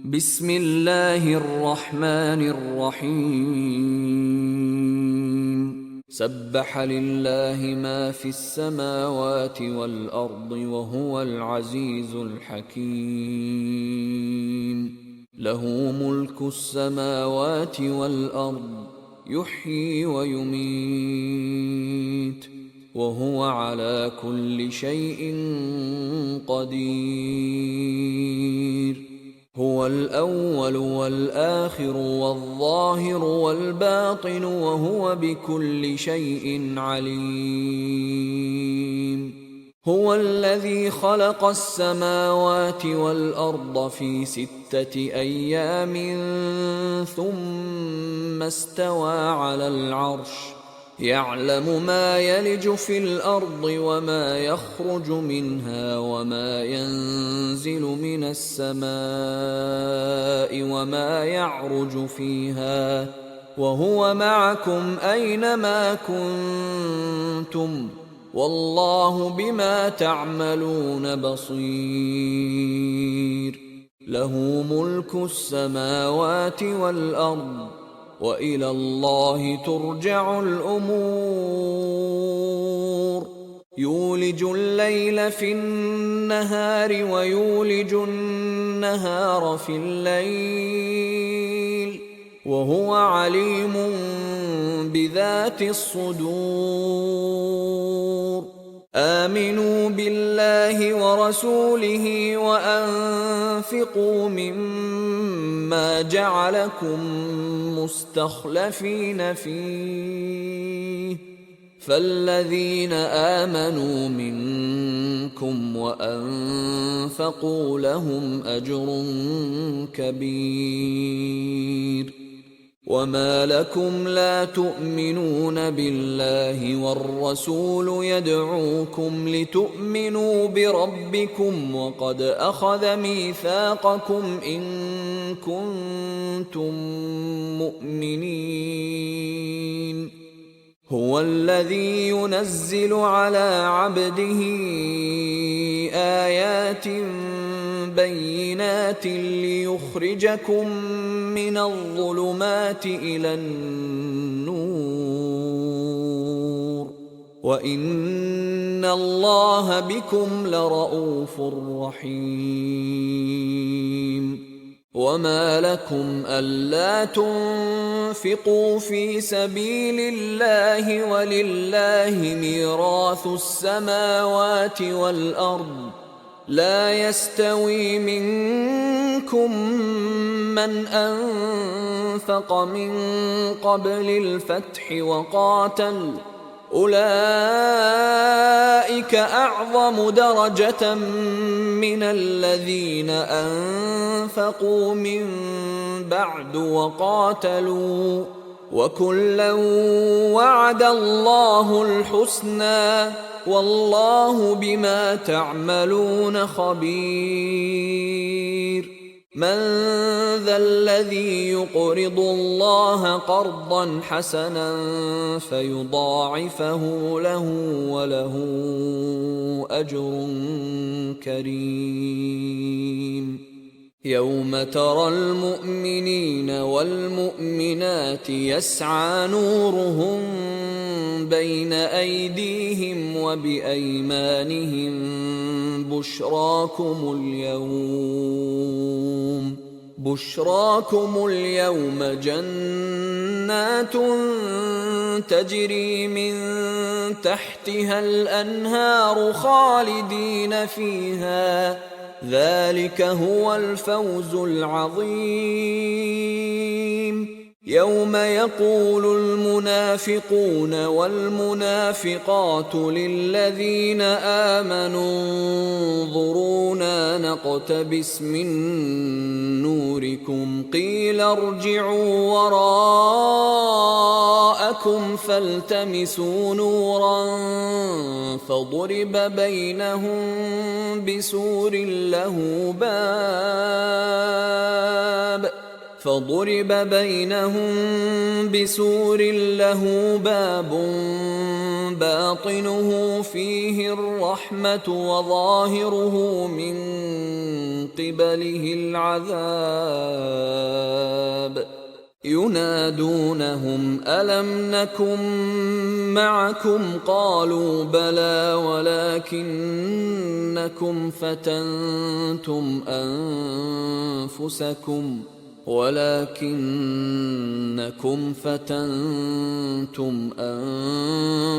بسم الله الرحمن الرحيم سبح لله ما في السماوات والأرض وهو العزيز الحكيم له ملك السماوات والأرض يحيي ويميت وهو على كل شيء قدير هو الأول والآخر والظاهر والباطن وهو بكل شيء عليم هو الذي خلق السماوات والأرض في 6 أيام ثم استوى على العرش يعلم ما يلج في الأرض وما يخرج منها وما ينزل من السماء وما يعرج فيها وهو معكم أينما كنتم والله بما تعملون بصير له ملك السماوات والأرض وإلى الله ترجع الأمور يولج الليل في النهار ويولج النهار في الليل وهو عليم بذات الصدور آمنوا بالله ورسوله وأنفقوا مما جعلكم مستخلفين فيه فالذين آمنوا منكم وأنفقوا لهم أجر كبير وما لكم لا تؤمنون بالله والرسول يدعوكم لتؤمنوا بربكم وقد أخذ ميثاقكم إن كنتم مؤمنين هو الذي ينزل على عبده آيات بينات ليخرجكم من الظلمات إلى النور وإن الله بكم لرءوف رحيم وما لكم ألا تنفقوا في سبيل الله ولله ميراث السماوات والأرض لا يستوي منكم من أنفق من قبل الفتح وقاتل أولئك أعظم درجة من الذين أنفقوا من بعد وقاتلوا وكلا وعد الله الحسنى والله بما تعملون خبير من ذا الذي يقرض الله قرضا حسنا فيضاعفه له وله أجر كريم يوم ترى المؤمنين والمؤمنات يسعى نورهم بين أيديهم وبأيمانهم بشراكم اليوم جنات تجري من تحتها الأنهار خالدين فيها ذلك هو الفوز العظيم يوم يقول المنافقون والمنافقات للذين آمنوا انظرونا نقتبس من نوركم قيل ارجعوا وراءكم فالتمسوا نورا فضرب بينهم بسور له باب فضرب بينهم بسور له باب باطنه فيه الرحمة وظاهره من قبله العذاب ينادونهم ألم نكن معكم قالوا بلى ولكنكم فتنتم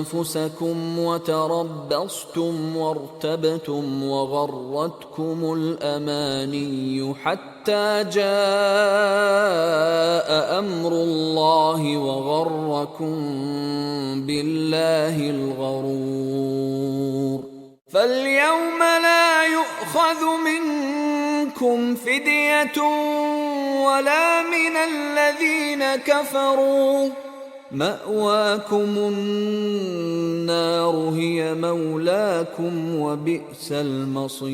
أنفسكم وتربصتم وارتبتم وغرتكم الأماني حتى جاء أمر الله وغركم بالله الغرور فاليوم لا يؤخذ منكم فدية ولا من الذين كفروا مأواكم النار هي مولاكم وبئس المصير